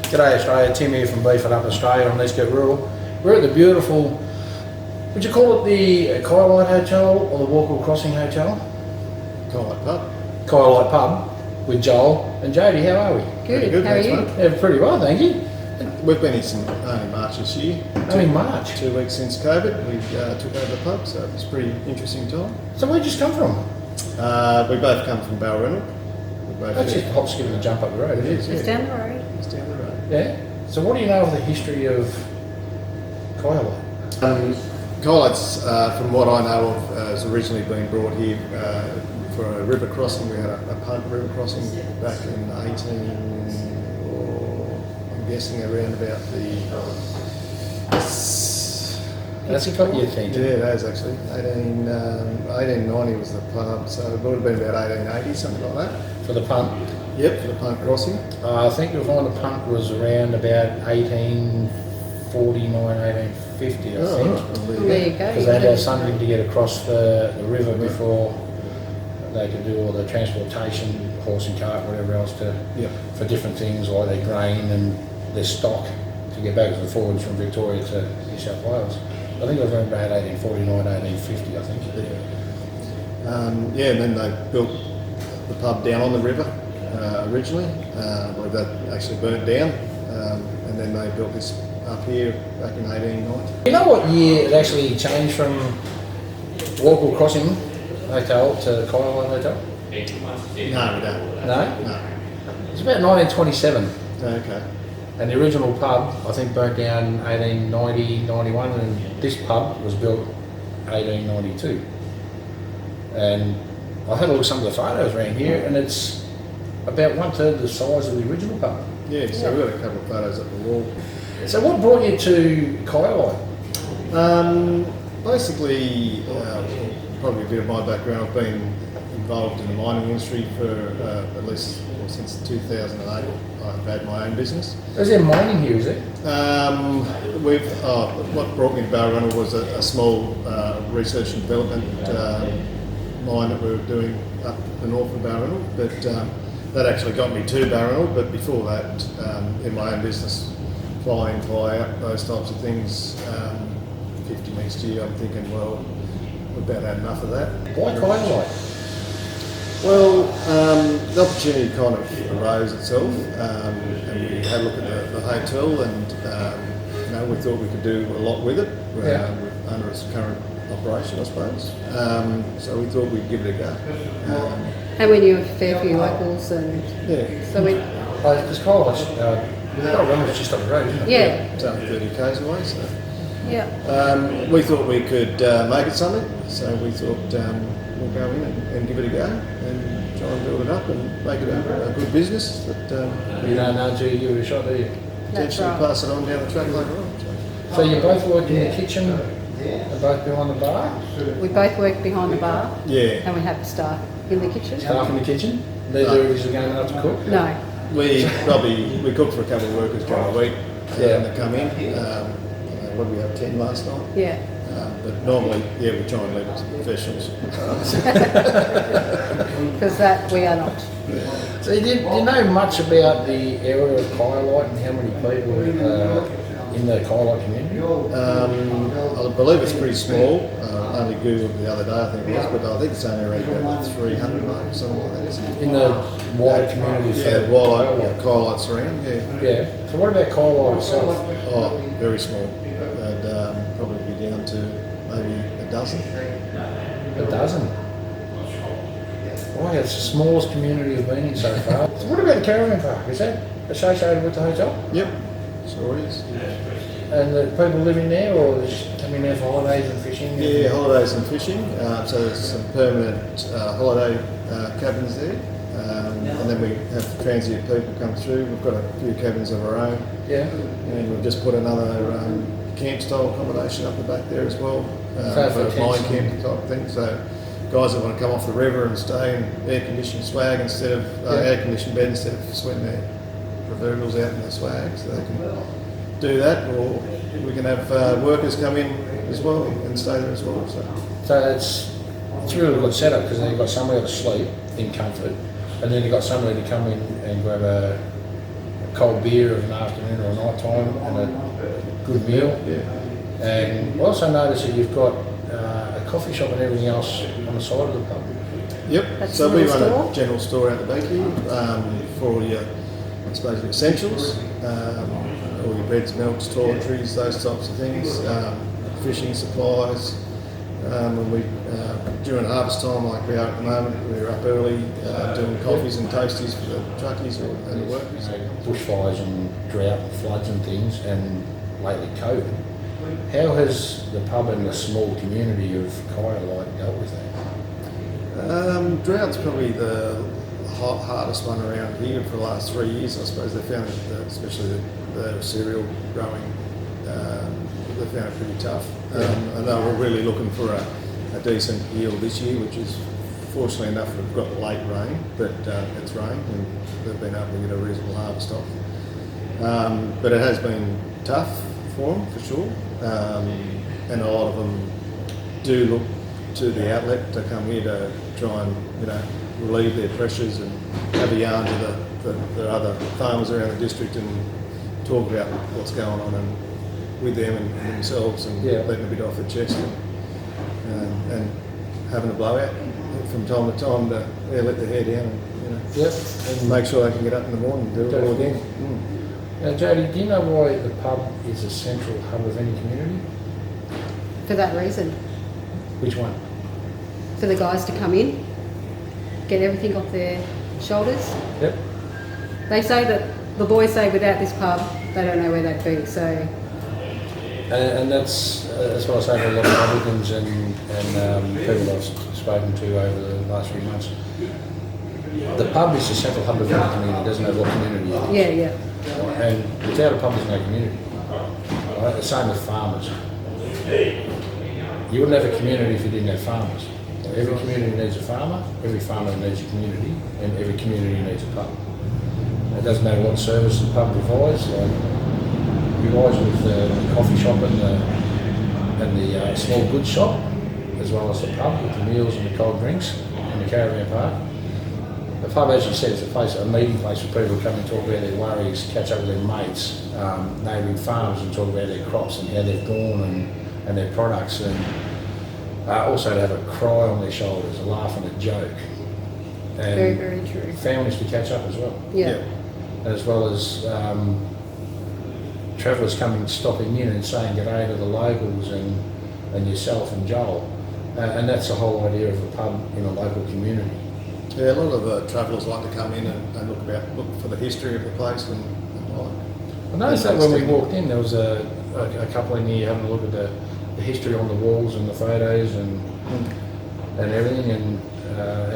G'day Australia, Tim here from Beef It Up Australia on Let's Get Rural. We're at the beautiful, would you call it the Kyalite Hotel or the Walkable Crossing Hotel? Kyalite Pub. Kyalite Pub with Joel and Jody. How are we? Good. How are you? Yeah, pretty well, thank you. We've been here since only March this year. Only March? 2 weeks since COVID, we took over the pub, so it was a pretty interesting time. So where'd you just come from? We both come from Balranald. That's just a hop, skip and a jump up the road, isn't it? It's down the road. It's down the road. Yeah? So what do you know of the history of Kyalite? Kyalite's, from what I know of, has originally been brought here for a river crossing. We had a punt river crossing back in 18, or I'm guessing around about the... That's got you thinking. Yeah, it has actually. 1890 was the pub, so it would have been about 1880, something like that. For the punt? Yep, for the punt crossing. I think you'll find the punt was around about 1849, 1850, I think. There you go. Because they had to have something to get across the river before they could do all the transportation, horse and cart, whatever else, for different things like their grain and their stock to get backwards and forwards from Victoria to New South Wales. I think it was around about 1849, 1850, I think. And then they built the pub down on the river originally, where that actually burnt down, and then they built this up here back in 1890. You know what year it actually changed from Walkable Crossing Hotel to Kyalite Hotel? No, we don't. No? No. It's about 1927. Okay. And the original pub, I think, burnt down 1890, 91, and this pub was built 1892. And I've had a look at some of the photos around here, and it's about 1/3 the size of the original pub. Yeah, so we've got a couple of photos up the wall. So what brought you to Kyalite? Basically, probably a bit of my background. I've been involved in the mining industry for at least since 2008. I've had my own business. Is there mining here, is it? What brought me to Balranald was a small research and development mine that we were doing up the north of Balranald, but that actually got me to Balranald. But before that, in my own business, fly in, fly out, those types of things, 50 next year, I'm thinking, well, we've about had enough of that. Why Kyalite? Well, the opportunity kind of arose itself, and we had a look at the hotel, and we thought we could do a lot with it under its current operation, I suppose. So we thought we'd give it a go. And we knew a fair few locals, and so we. Because Kyalite's just up the road, isn't it? Yeah. It's only 30 k's away, so. Yeah. We thought we could make it something, so we thought we'll go in and give it a go and try and build it up and make it a good business that You don't know until you give it a shot, do you? potentially pass it on down the track later on. So you both work in the kitchen and both behind the bar? We both work behind the bar. Yeah. And we have staff in the kitchen. Staff in the kitchen? They're usually going out to cook? No. We cook for a couple of workers during the week that come in. What did we have, 10 last night? Yeah. But normally, we try and leave it to professionals. Because that we are not. So do you know much about the area of Kyalite and how many people in the Kyalite community? I believe it's pretty small. I only Googled the other day, I think it was, but I think it's only around about 300 mark, something like that. Isn't it? In the wider community? Kyalite's around, Yeah. So what about Kyalite itself? Oh, very small. They'd probably be down to maybe a dozen. A dozen? Oh, it's the smallest community you've been in so far. So what about the caravan park? Is that associated with the hotel? Yep, sure is. And the people living there, or they just come in there for holidays and fishing? Yeah, holidays and fishing. So there's some permanent holiday cabins there. And then we have transient people come through. We've got a few cabins of our own. Yeah. And we've just put another camp style accommodation up the back there as well. So for a for mine tents. camp type thing. So guys that want to come off the river and stay in air-conditioned swag instead of air-conditioned bed instead of sweating their proverbials out in the swag, so they can do that, or we can have workers come in as well and stay there as well. So it's a really good setup because then you've got somewhere to sleep in comfort, and then you've got somewhere to come in and grab a cold beer of an afternoon or a night time and a good meal. Yeah. And I also noticed that you've got a coffee shop and everything else on the side of the pub. Yep. That's So a we little run store? a general store out the back here for all your, I suppose, your essentials, all your breads, milks, toiletries, those types of things, fishing supplies. When we during harvest time, like we are at the moment, we're up early doing coffees and toasties for the truckies and the workers. Bushfires and drought and floods and things, and lately COVID. How has the pub and the small community of Kyalite dealt with that? Drought's probably the hardest one around here for the last 3 years. I suppose they found it, especially the cereal growing, they found it pretty tough. And they were really looking for a decent yield this year, which is fortunately enough we've got late rain, but it's rained and they've been able to get a reasonable harvest off. But it has been tough for them, for sure. And a lot of them do look to the outlet to come here to try and, relieve their pressures and have a yarn to the other farmers around the district and talk about what's going on and with them and themselves and letting a bit off the chest and having a blowout from time to time to let their hair down and, and make sure they can get up in the morning and do it all again. Now, Jody, do you know why the pub is a central hub of any community? For that reason. Which one? For the guys to come in, get everything off their shoulders. Yep. They say that, the boys say without this pub, they don't know where they'd be, so... And that's what I say to a lot of publicans and people I've spoken to over the last few months. The pub is the central hub of any community. It doesn't know what community it is. Yeah, yeah. And without a pub, there's no community. Right? The same with farmers. You wouldn't have a community if you didn't have farmers. Every community needs a farmer, every farmer needs a community, and every community needs a pub. It doesn't matter what service the pub provides. Like, provides with the coffee shop and the small goods shop, as well as the pub with the meals and the cold drinks and the caravan park. The pub, as you said, is a meeting place for people to come and talk about their worries, catch up with their mates, neighbouring farms and talk about their crops and how they've gone and their products, and also to have a cry on their shoulders, a laugh and a joke. And Very, very true. families to catch up as well. Yeah. As well as travellers coming, stopping in and saying g'day to the locals and yourself and Joel. And that's the whole idea of a pub in a local community. Yeah, a lot of travellers like to come in and look for the history of the place and like. I noticed that when we walked in, there was a couple in here having a look at the history on the walls and the photos and everything, and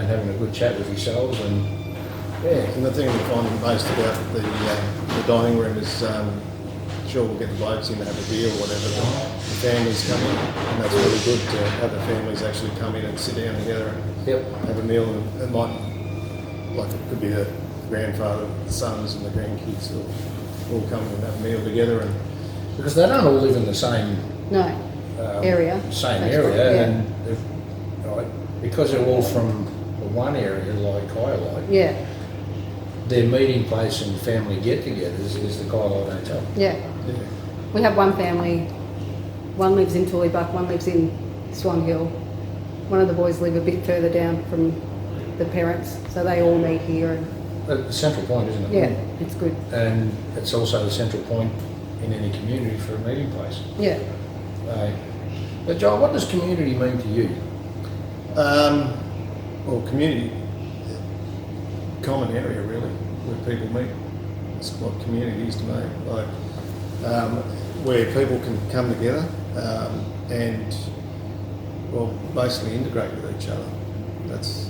having a good chat with yourselves. And and the thing we find most about the dining room is, sure we'll get the blokes in to have a beer or whatever, but the families come in, and that's really good to have the families actually come in and sit down together and have a meal, and it might, like it could be the grandfather, the sons and the grandkids all come in and have a meal together. And because they don't all live in the same area. Same That's area, right, yeah. and because they're all from one area like Kyalite, Yeah, their meeting place and family get-togethers is the Kyalite Hotel. yeah. We have one family, one lives in Tullybuck, one lives in Swan Hill. One of the boys live a bit further down from the parents, so they all meet here. And The central point, isn't it? yeah, it's good. And it's also the central point in any community for a meeting place. Yeah. But Joel, what does community mean to you? Well, community, common area really, where people meet. That's what community is to me. Like, where people can come together and, well, basically integrate with each other. That's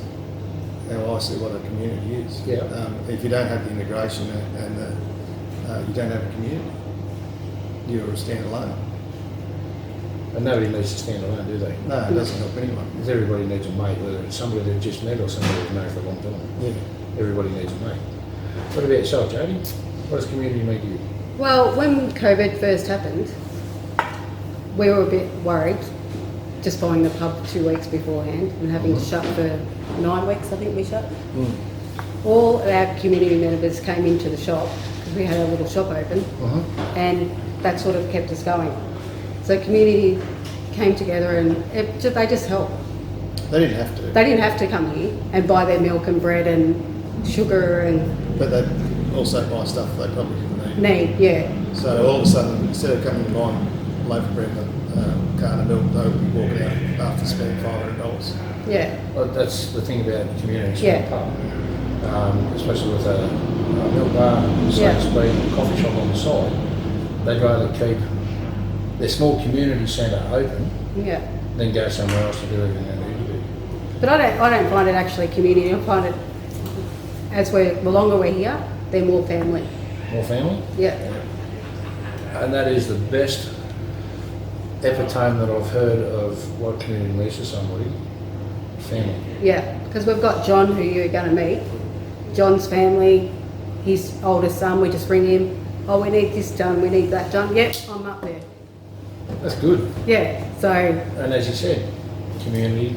how I see what a community is. Yeah. If you don't have the integration and you don't have a community, you're a standalone. And nobody needs to stand alone, do they? No, it doesn't help anyone. Because everybody needs a mate, whether it's somebody they've just met or somebody they've known for a long time. Yeah. Everybody needs a mate. What about yourself, Jody? What does community mean to you? Well, when COVID first happened, we were a bit worried, just buying the pub 2 weeks beforehand and having to shut for 9 weeks, I think we shut. All our community members came into the shop we had a little shop open, Mhm. and that sort of kept us going. So community came together and they just helped. They didn't have to, They didn't have to come here and buy their milk and bread and sugar and but they also buy stuff they probably didn't need. need, yeah. So all of a sudden, instead of coming and buying a loaf of bread and a carton of milk, they would be walking out after spending $500. Yeah, Well, that's the thing about the community Yeah. pub, especially with a milk bar, so Yeah. to speak, a coffee shop on the side. They'd rather keep their small community centre open yeah. than go somewhere else to do everything they need to do. But I don't find it actually community. I find it the longer we're here, they're more family. More family, Yeah, and that is the best epitome that I've heard of what community means to somebody. Family. yeah. Because we've got John, who you're going to meet. John's family, his oldest son. We just ring him. Oh, we need this done. We need that done. Yep, I'm up there. That's good. Yeah. So And as you said, community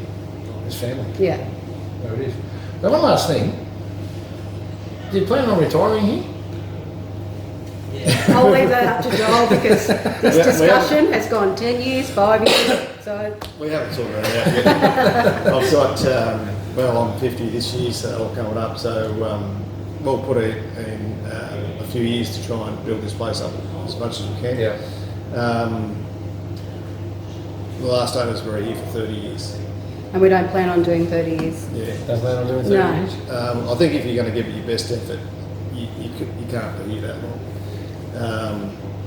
is family. yeah. There it is. Now, one last thing. Do you plan on retiring here? I'll leave that up to Joel because this Yeah, discussion has gone 10 years, 5 years. So We haven't sorted it out yet. I've got, I'm 50 this year, so all coming up. So we'll put it in a few years to try and build this place up as much as we can. Yeah. The last owners were here for 30 years. and we don't plan on doing 30 years. Yeah. Don't plan on doing 30 No. years? I think if you're going to give it your best effort, you can't be here that long.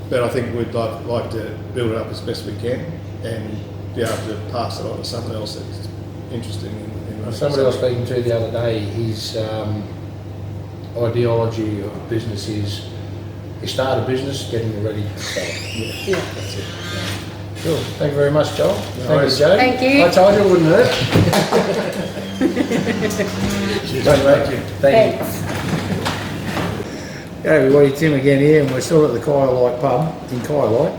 But I think we'd like to build it up as best we can and be able to pass it on to someone else that's interested in running Somebody I was something. speaking to the other day, his ideology of business is you start a business, getting it ready to sell it. Yeah. That's it. Cool. Thank you very much, Joel. Thank you, worries. Joe. Thank you. I told you it wouldn't hurt. Thank you. Thank you. Thanks. Hey everybody, Tim again here, and we're still at the Kyalite pub in Kyalite.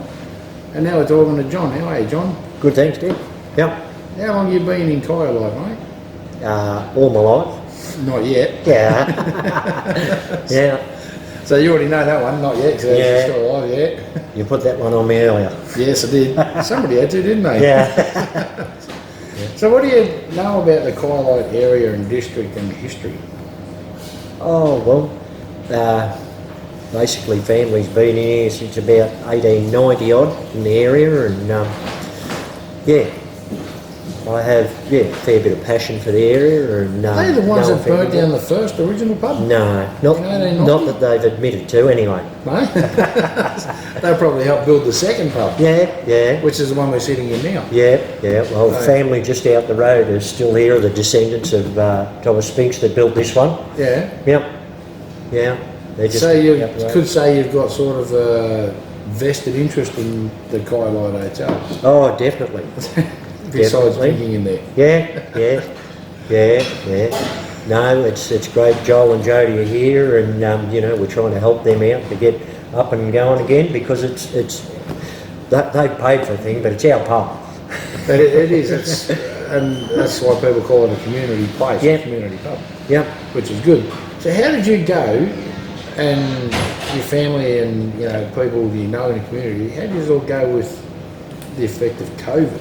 And now we're talking to John. How are you, John? Good, thanks, Dick. Yep. How long have you been in Kyalite, mate? All my life. Not yet. Yeah. Yeah. So you already know that one, not yet, because Yeah. it's still alive yet. You put that one on me earlier. Yes, I did. Somebody had to, didn't they? Yeah. So what do you know about the Kyalite area and district and history? Oh, well, basically family's been here since about 1890 odd in the area, and yeah, I have a fair bit of passion for the area. And Are they the ones know that burnt family. down the first original pub? No, not, In 1890? not that they've admitted to anyway. No? They probably helped build the second pub, Yeah, yeah. which is the one we're sitting in now. Yeah, yeah. Well, Right. family just out the road are still here, the descendants of Thomas Spinks that built this one. Yeah. Yep. Yeah. They're just So you out the road. could say you've got sort of a vested interest in the Kyalite Hotel, Oh, definitely. besides Definitely. drinking in there. Yeah. No, it's great. Joel and Jody are here, and we're trying to help them out to get up and going again, because they've paid for a thing, but it's our pub. It is, and that's why people call it a community place, Yeah. a community pub, Yep. which is good. So how did you go, and your family and people you know in the community, how did it all go with the effect of COVID?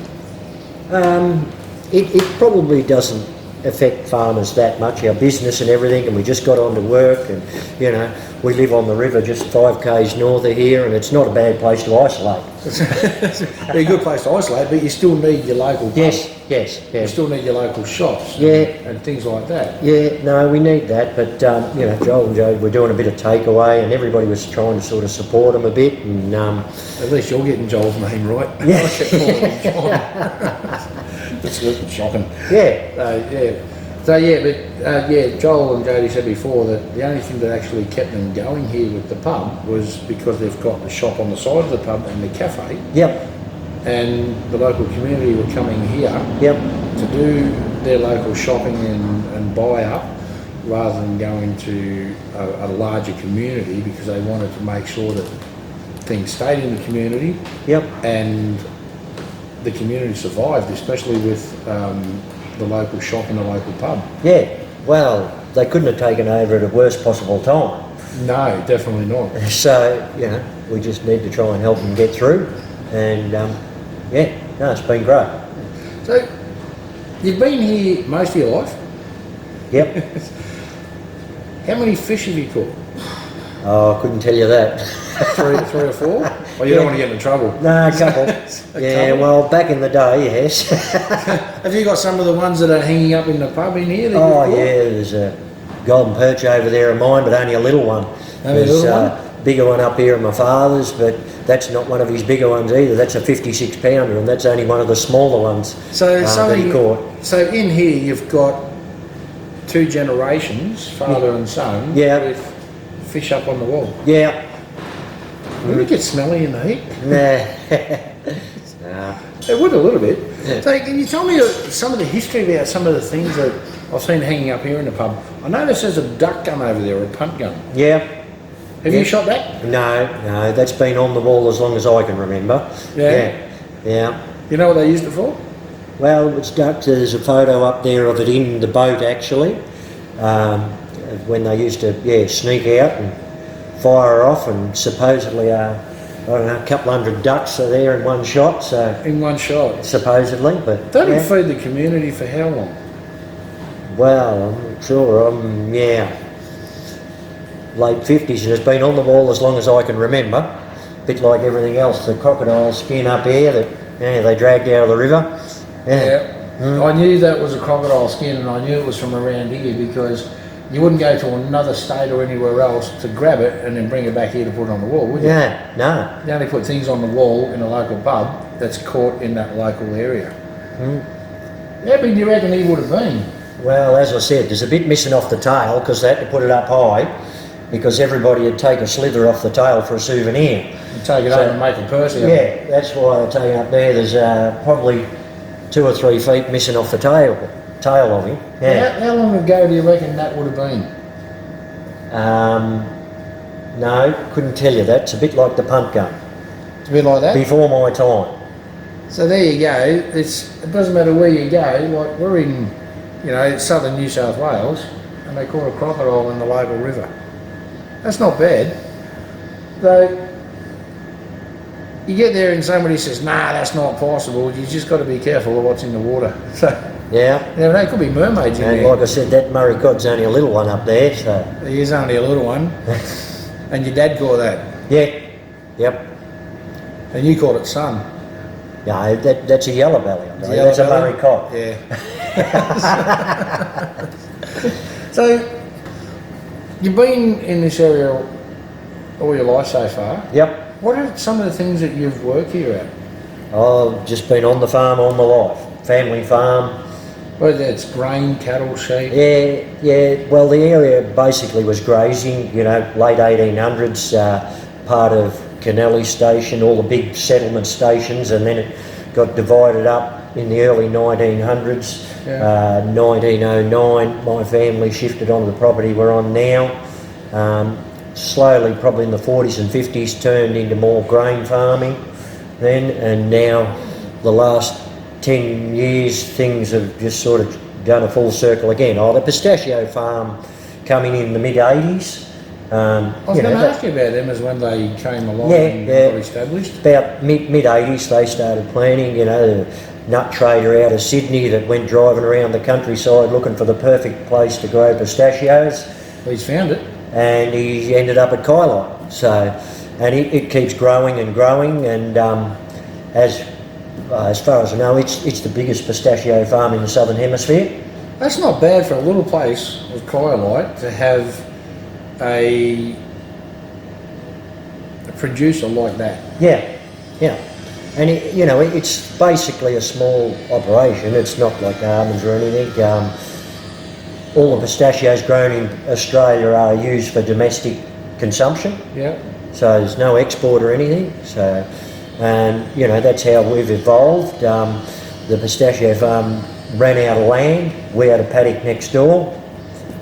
It probably doesn't affect farmers that much, our business and everything, and we just got on to work, and we live on the river just 5 k's north of here, and it's not a bad place to isolate. Be a good place to isolate, but you still need your local pub. Yes. You still need your local shops Yeah. and things like that. Yeah, no, we need that, but Joel and Jody were doing a bit of takeaway, and everybody was trying to sort of support them a bit, and At least you're getting Joel's name right. Yeah. I kept calling him John. That's shocking. yeah, But Joel and Jody said before that the only thing that actually kept them going here with the pub was because they've got the shop on the side of the pub and the cafe, yep, and the local community were coming here yep, to do their local shopping and buy up, rather than going to a larger community, because they wanted to make sure that things stayed in the community yep, and the community survived, especially with the local shop and the local pub. yeah. Well, they couldn't have taken over at a worst possible time. No, definitely not. So, you know, we just need to try and help them get through. And, yeah, no, it's been great. So, you've been here most of your life. Yep. How many fish have you caught? Oh, I couldn't tell you that. Three or four? Well, you don't want to get into trouble. No, a couple. Yeah, couple? well, back in the day, yes. Have you got some of the ones that are hanging up in the pub in here? That Oh, you've caught? yeah, there's a golden perch over there of mine, but only a little one. Only a There's little a bigger one up here of my father's, but that's not one of his bigger ones either. That's a 56 pounder, and that's only one of the smaller ones So, that he caught. so in here you've got two generations, father and son, Yeah. with fish up on the wall. Yeah. Wouldn't it get smelly in the heat? Nah. Nah. It would a little bit. Yeah. So can you tell me some of the history about some of the things that I've seen hanging up here in the pub? I noticed there's a duck gun over there, or a punt gun. Yeah. Have Yeah. you shot that? No, that's been on the wall as long as I can remember. Yeah. Yeah. You know what they used it for? Well, it's ducks. There's a photo up there of it in the boat actually, when they used to sneak out and fire off, and supposedly I don't know, a couple hundred ducks are there in one shot. So In one shot. supposedly, but They didn't yeah. feed the community for how long? Well, I'm not sure. Late 50s, and it's been on the wall as long as I can remember. A bit like everything else, the crocodile skin up here that they dragged out of the river. Yeah. I knew that was a crocodile skin, and I knew it was from around here because you wouldn't go to another state or anywhere else to grab it and then bring it back here to put it on the wall, would you? Yeah, no. You only put things on the wall in a local pub that's caught in that local area. How big do you reckon he would have been? Well, as I said, there's a bit missing off the tail because they had to put it up high because everybody would take a slither off the tail for a souvenir. You take it So- over and make a purse out of it. Yeah, that's why they're taking up there. There's probably 2 or 3 feet missing off the tail of him. Yeah. How long ago do you reckon that would have been? No, couldn't tell you that. It's a bit like the punt gun. It's a bit like that? Before my time. So there you go. It doesn't matter where you go. Like we're in, southern New South Wales, and they caught a crocodile in the local river. That's not bad. Though you get there and somebody says, "Nah, that's not possible." You just got to be careful of what's in the water. So Yeah. they could be mermaids in And there. like I said, that Murray cod's only a little one up there, so He is only a little one, and your dad caught that, yeah. Yep. and you caught it, son. Yeah, that's a yellow belly. I Yellow That's a belly? Murray cod. Yeah. So, you've been in this area all your life so far. Yep. What are some of the things that you've worked here at? I've just been on the farm all my life. Family farm. Whether it's grain, cattle, sheep. Yeah. Well, the area basically was grazing, late 1800s, part of Kennelly Station, all the big settlement stations, and then it got divided up in the early 1900s. Yeah. 1909, my family shifted onto the property we're on now. Slowly, probably in the 40s and 50s, turned into more grain farming then, and now the last 10 years things have just sort of done a full circle again. The pistachio farm coming in the mid-80s. I was going to ask you about them as when they came along and Yeah. got established. About mid-80s they started planting, the nut trader out of Sydney that went driving around the countryside looking for the perfect place to grow pistachios, He's found it. and he ended up at Kyalite. So, and it keeps growing and growing, and as far as I know, it's the biggest pistachio farm in the Southern Hemisphere. That's not bad for a little place with Kyalite to have a producer like that. Yeah. And it's basically a small operation. It's not like almonds or anything. All the pistachios grown in Australia are used for domestic consumption. Yeah. So there's no export or anything. So, and that's how we've evolved. The pistachio farm ran out of land. We had a paddock next door.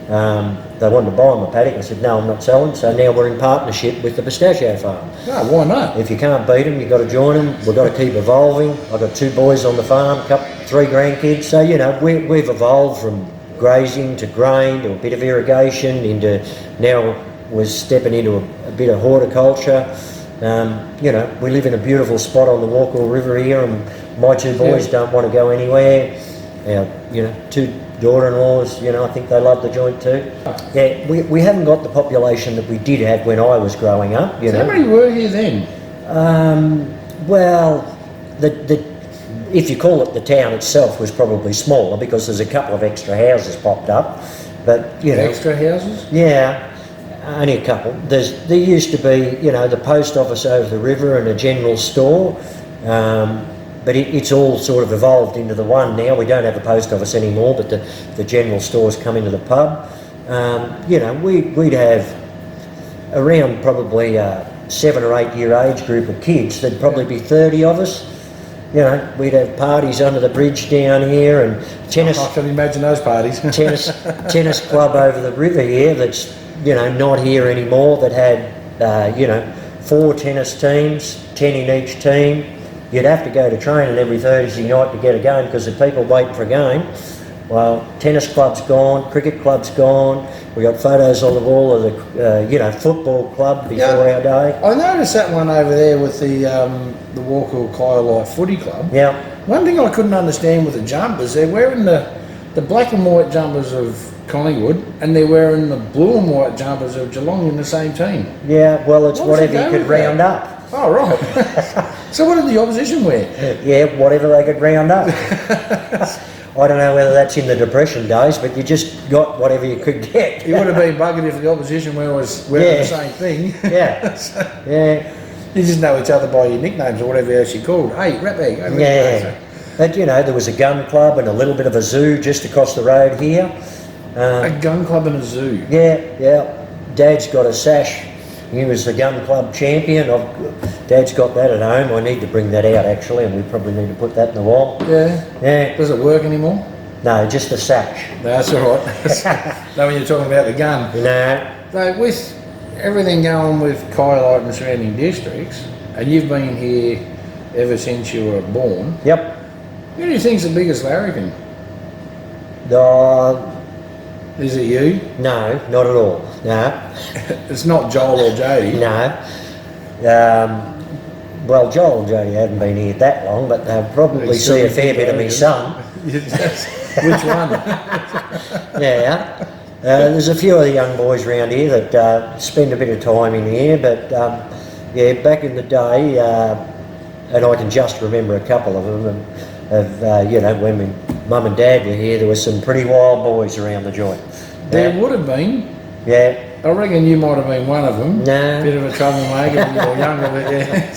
They wanted to buy my paddock. I said, no, I'm not selling. So now we're in partnership with the pistachio farm. No, why not? If you can't beat them, you've got to join them. We've got to keep evolving. I've got 2 boys on the farm, 3 grandkids. So, we've evolved from grazing to grain to a bit of irrigation into now was stepping into a bit of horticulture. You know, we live in a beautiful spot on the Walkall River here, and my two boys don't want to go anywhere. You know, two daughter-in-laws, you know, I think they love the joint too. Yeah, we haven't got the population that we did have when I was growing up, you know. How many were here then? Well, if you call it, the town itself was probably smaller because there's a couple of extra houses popped up, but you know. Extra houses? Yeah, only a couple. There used to be, you know, the post office over the river and a general store, but it's all sort of evolved into the one now. We don't have a post office anymore, but the general stores come into the pub. You know, we'd have around probably 7 or 8 year age group of kids. There'd probably be 30 of us. You know, we'd have parties under the bridge down here, and tennis. I can imagine those parties. tennis club over the river here that's, you know, not here anymore, that had, you know, 4 tennis teams, 10 in each team. You'd have to go to training every Thursday night to get a game because the people waiting for a game. Well, tennis club's gone, cricket club's gone. We got photos of all of the, you know, football club before our day. I noticed that one over there with the Walkall Kyalite Footy Club. Yeah. One thing I couldn't understand with the jumpers, they're wearing the black and white jumpers of Collingwood, and they're wearing the blue and white jumpers of Geelong in the same team. Yeah, well, it's What was whatever the you go could with that? round up. Oh, right. So what did the opposition wear? Yeah, whatever they could round up. I don't know whether that's in the Depression days, but you just got whatever you could get. You would have been buggered if the opposition was wearing the same thing. Yeah, yeah, You just know each other by your nicknames or whatever else you're called. Hey, ratbag. Hey, yeah. But you know, there was a gun club and a little bit of a zoo just across the road here. A gun club and a zoo. Yeah. Dad's got a sash. He was the gun club champion. Dad's got that at home. I need to bring that out actually, and we probably need to put that in the wall. Yeah. Does it work anymore? No, just a sash. No, that's all right. No, when you're talking about the gun. No. So with everything going with Kyalite and surrounding districts, and you've been here ever since you were born. Yep. Who do you think's the biggest larrikin? Is it you? No, not at all. No. It's not Joel or Jody. No. Well, Joel and Jody haven't been here that long, but they'll probably see a fair bit of me son. Which one? Yeah. There's a few of the young boys around here that spend a bit of time in here, but yeah, back in the day, and I can just remember a couple of them, you know, when Mum and Dad were here, there were some pretty wild boys around the joint. There would have been. Yeah. I reckon you might have been one of them. No. Bit of a troublemaker when you were younger, but yeah.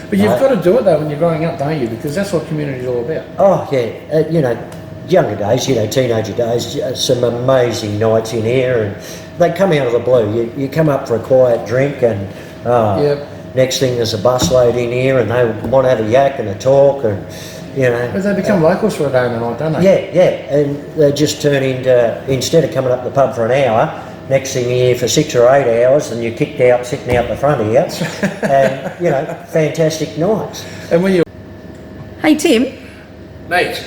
But you've got to do it though when you're growing up, don't you? Because that's what community is all about. Oh, yeah. You know, younger days, you know, teenager days, some amazing nights in here, and they come out of the blue. You come up for a quiet drink, and next thing there's a busload in here, and they want to have a yak and a talk, and you know. But they become locals for a day and a night, don't they? Yeah, and they just turn into, instead of coming up the pub for an hour, next thing you're here for 6 or 8 hours, and you're kicked out, sitting out the front here, and you know, fantastic nights. And when you Hey Tim, Nate,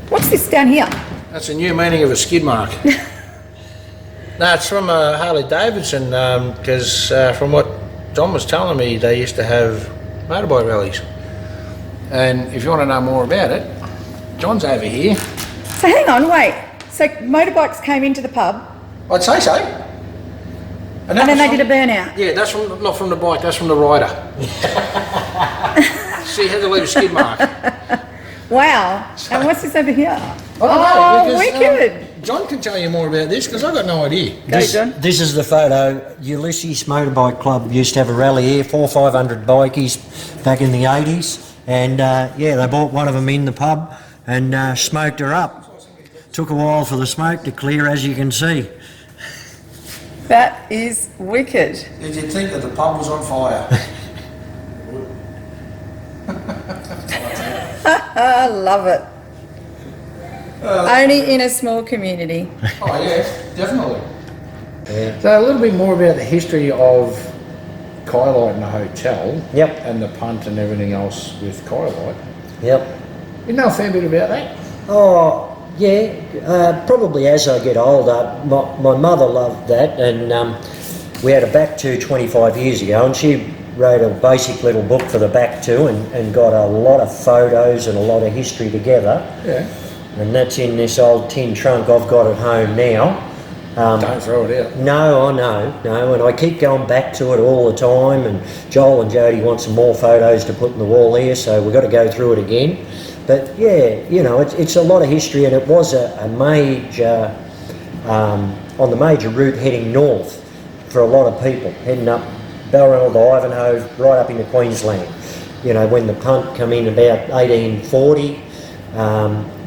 what's this down here? that's a new meaning of a skid mark. No, it's from Harley Davidson, because from what John was telling me, they used to have motorbike rallies. And if you want to know more about it, John's over here. So hang on, wait. So motorbikes came into the pub I'd say so. and then they did a burnout. Yeah, that's from not from the bike, that's from the rider. See, he had to leave a skid mark. Wow. And what's this over here? I don't know, Oh, wicked. John can tell you more about this because I've got no idea. Go, John. This is the photo. Ulysses Motorbike Club used to have a rally here, 400-500 bikies back in the 80s. And yeah, they brought one of them in the pub and smoked her up. Took a while for the smoke to clear, as you can see. That is wicked. Did you think that the pub was on fire? I love it. Only in a small community. Oh yes, definitely. Yeah. So a little bit more about the history of Kyalite and the hotel. Yep. And the punt and everything else with Kyalite. Yep. You know a fair bit about that? Oh, Yeah, probably as I get older. My mother loved that, and we had a back to 25 years ago, and she wrote a basic little book for the back to, and got a lot of photos and a lot of history together. Yeah. And that's in this old tin trunk I've got at home now. Don't throw it out. No, I know, no, and I keep going back to it all the time, and Joel and Jody want some more photos to put in the wall here, so we've got to go through it again. But yeah, you know, it's a lot of history, and it was a major, on the major route heading north for a lot of people, heading up Balranald to Ivanhoe, right up into Queensland. You know, when the punt come in about 1840,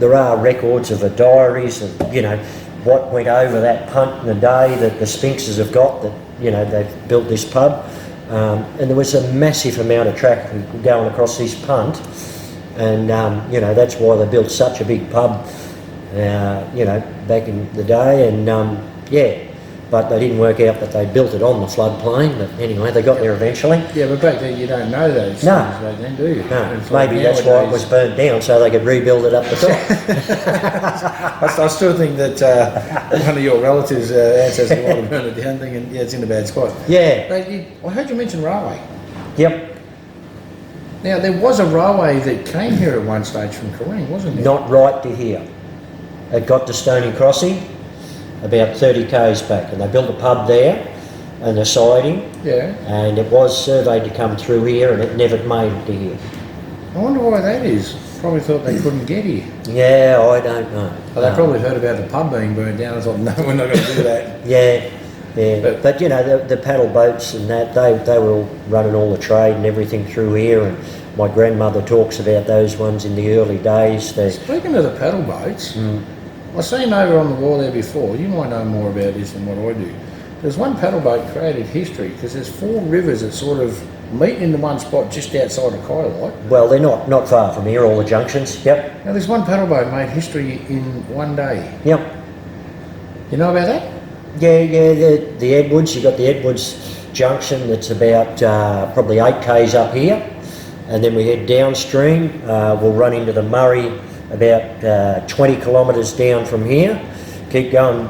there are records of the diaries of, you know, what went over that punt in the day that the Sphinxes have got, that, you know, they've built this pub. And there was a massive amount of traffic going across this punt. And, you know, that's why they built such a big pub, you know, back in the day. And, yeah, but they didn't work out that they built it on the floodplain. But anyway, they got there eventually. Yeah, but back then you don't know those things back then, do you? No, It's like maybe that's why it was burnt down, so they could rebuild it up the top. I still think that one of your relatives' ancestors might have burned it down, thinking, yeah, it's in a bad spot. Yeah, But I heard you mention railway. yep, Now, there was a railway that came here at one stage from Kareem, wasn't there? not right to here. It got to Stony Crossing about 30 k's back, and they built a pub there and a siding, Yeah. and it was surveyed to come through here, and it never made it to here. I wonder why that is. Probably thought they couldn't get here. Yeah, I don't know. Well, they probably heard about the pub being burnt down and thought, no, we're not going to do that. Yeah, yeah. But- But you know, the paddle boats and that, they were all running all the trade and everything through here, and my grandmother talks about those ones in the early days. Speaking of the paddle boats, I've seen over on the wall there before, you might know more about this than what I do. There's one paddle boat created history because there's 4 rivers that sort of meet into one spot just outside of Kyalite. Well, they're not far from here, all the junctions. Yep, Now, there's one paddle boat made history in one day. yep. You know about that? Yeah, the Edwards, you've got the Edwards junction that's about probably 8 k's up here, and then we head downstream. We'll run into the Murray about 20 kilometres down from here, keep going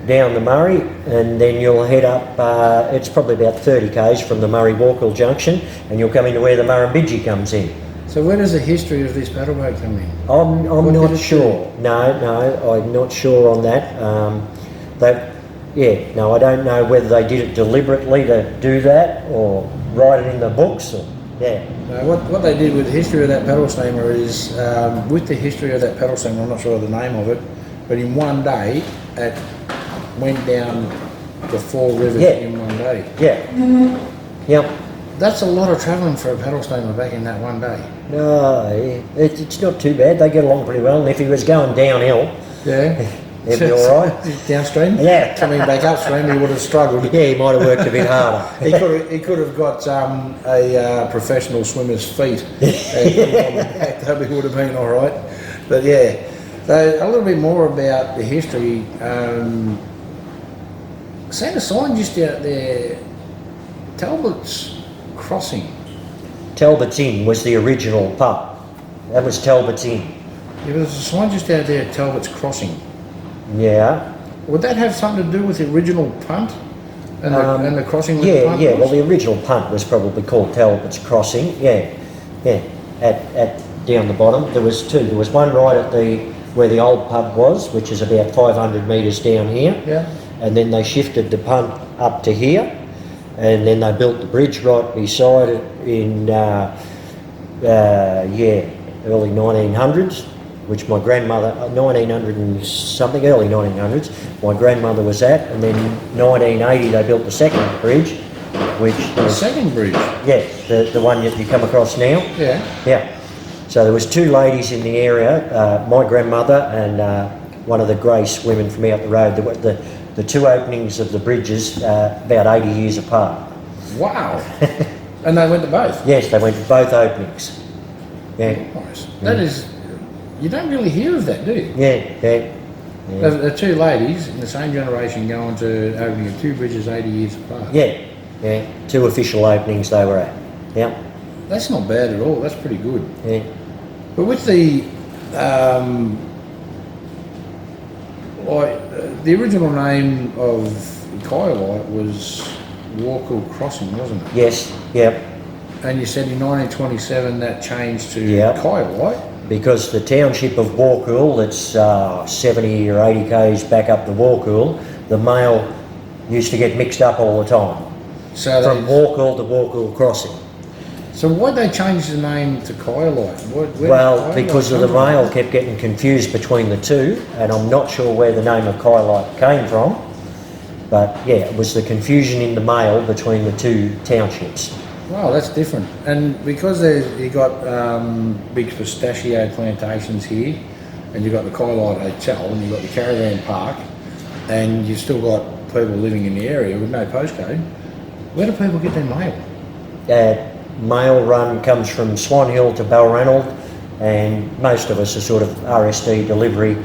down the Murray, and then you'll head up, it's probably about 30 k's from the Murray-Walkill junction, and you'll come into where the Murrumbidgee comes in. So where does the history of this paddle boat come in? I'm What did not it sure. No, I'm not sure on that. I don't know whether they did it deliberately to do that or write it in the books. Or, yeah. What they did with the history of that paddle steamer is, with the history of that paddle steamer, I'm not sure of the name of it, but in one day it went down the 4 rivers Yeah. in one day. Yeah. Yep. That's a lot of travelling for a paddle steamer back in that one day. No, it's not too bad. They get along pretty well. And if he was going downhill, Yeah. he'd be all right. Downstream? Yeah. Coming back upstream, he would have struggled. Yeah, he might have worked a bit harder. He could have got a professional swimmer's feet. That would have been all right. But yeah, so a little bit more about the history. Seen a sign just out there, Talbot's Crossing. Talbot's Inn was the original pub. That was Talbot's Inn. Yeah, there's a sign just out there, Talbot's Crossing. Yeah. Would that have something to do with the original punt and the crossing? With the Yeah, punt yeah. was? Well, the original punt was probably called Talbot's Crossing. Yeah, yeah. At down the bottom, there was 2. There was one right at where the old pub was, which is about 500 metres down here. Yeah. And then they shifted the punt up to here, and then they built the bridge right beside it in early 1900s, which my grandmother 1900 and something, early 1900s. My grandmother was at, and then 1980 they built the second bridge, which The was second bridge. yeah the one that you come across now. Yeah. Yeah. So there was 2 ladies in the area, my grandmother and one of the Grace women from out the road. The 2 openings of the bridges about 80 years apart. Wow. And they went to both. Yes, they went to both openings. Yeah, Nice. That is, you don't really hear of that, do you? yeah. The 2 ladies in the same generation going to opening of 2 bridges 80 years apart. Yeah, 2 official openings they were at. Yeah, That's not bad at all. That's pretty good. yeah. But with the The original name of Kyalite was Walkall Crossing, wasn't it? Yes, yep. And you said in 1927 that changed to Yep. Kyalite. Because the township of Walkall, that's 70 or 80 k's back up to Walkall, the mail used to get mixed up all the time. So From Walkall to Walkall Crossing. So why'd they change the name to Kyalite? Where did Well, Kyalite because of the come from? mail kept getting confused between the two, and I'm not sure where the name of Kyalite came from, but yeah, it was the confusion in the mail between the two townships. Wow, that's different. And because you got big pistachio plantations here, and you've got the Kyalite Hotel, and you've got the caravan park, and you've still got people living in the area with no postcode, where do people get their mail? Mail run comes from Swan Hill to Balranald, and most of us are sort of RSD delivery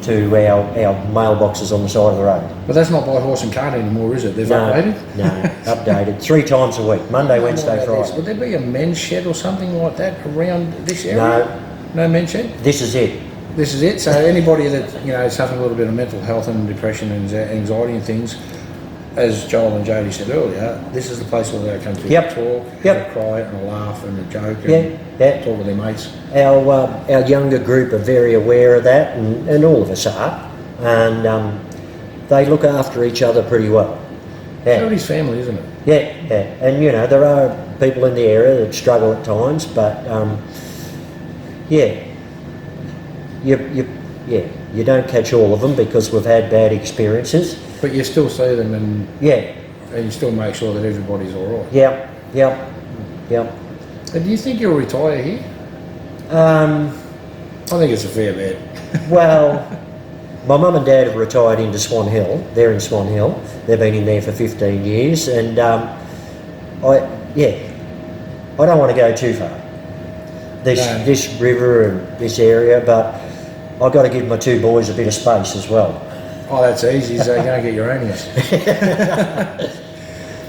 to our mailboxes on the side of the road. But that's not by horse and cart anymore, is it? They've updated? No, updated 3 times a week, Monday, Wednesday, Friday. Would there be a men's shed or something like that around this area? No. No men's shed? This is it. This is it. So anybody that is suffering a little bit of mental health and depression and anxiety and things, as Joel and Jody said earlier, this is the place where they come to Yep. talk, Yep. have a cry and a laugh and a joke and Yeah. talk with their mates. Our younger group are very aware of that, and all of us are, and they look after each other pretty well. Yeah. Everybody's family, isn't it? Yeah, and there are people in the area that struggle at times, but you don't catch all of them because we've had bad experiences. But you still see them and Yeah, you still make sure that everybody's all right. yep. And do you think you'll retire here? I think it's a fair bet. Well, my mum and dad have retired into Swan Hill. They're in Swan Hill. They've been in there for 15 years, and I don't want to go too far. This river and this area, but I've got to give my 2 boys a bit of space as well. Oh, that's easy. So you don't get uraniums.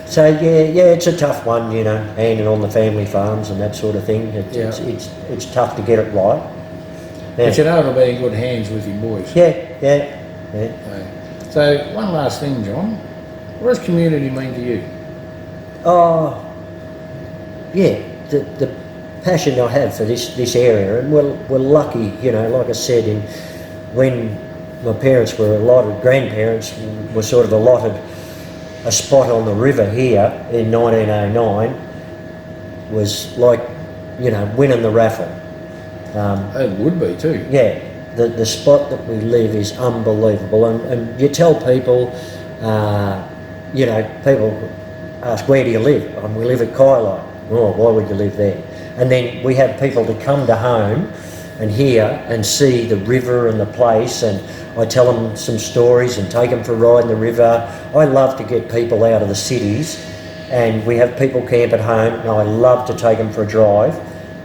So it's a tough one, handing on the family farms and that sort of thing. It's tough to get it right. Yeah. But it'll be in good hands with your boys. Yeah. So one last thing, John. What does community mean to you? Oh, yeah, the passion I have for this area, and we're lucky, like I said, when my parents were allotted, grandparents were sort of allotted a spot on the river here in 1909, was like, winning the raffle. It would be too. Yeah, the spot that we live is unbelievable, and you tell people, people ask, where do you live? We live at Kyalite. Oh, why would you live there? And then we have people to come to home and hear and see the river and the place, and I tell them some stories and take them for a ride in the river. I love to get people out of the cities, and we have people camp at home, and I love to take them for a drive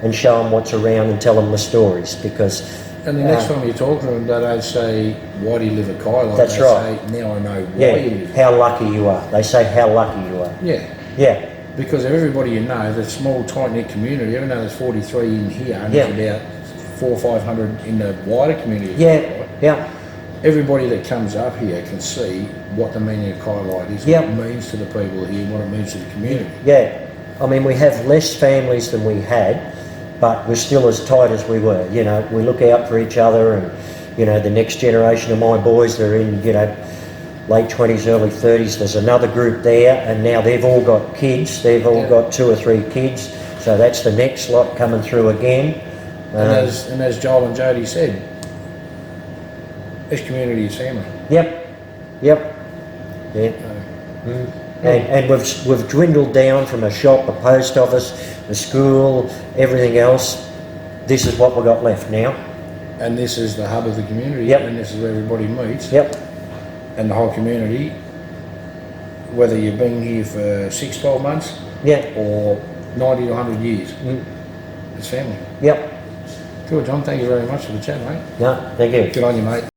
and show them what's around and tell them the stories, because... And the next time you talk to them, they don't say, why do you live at Kyalite? That's they right. Say, now I know why you live. How lucky you are. They say how lucky you are. Yeah. Because of everybody the small tight-knit community, even though there's 43 in here, and there's about 400 or 500 in the wider community. Yeah. Everybody that comes up here can see what the meaning of Kyalite is, what it means to the people here, what it means to the community. Yeah. I mean, we have less families than we had, but we're still as tight as we were. We look out for each other, and the next generation of my boys, they're in late 20s, early 30s. There's another group there, and now they've all got kids. They've all got 2 or 3 kids, so that's the next lot coming through again. And as Joel and Jody said, this community is family. Yep. Yeah. And we've dwindled down from a shop, a post office, a school, everything else. This is what we've got left now. And this is the hub of the community. Yep. And this is where everybody meets. Yep. And the whole community, whether you've been here for 6, 12 months, or 90 to 100 years, it's family. Yep. Good, John. Thank you very much for the chat, mate. No, thank you. Good on you, mate.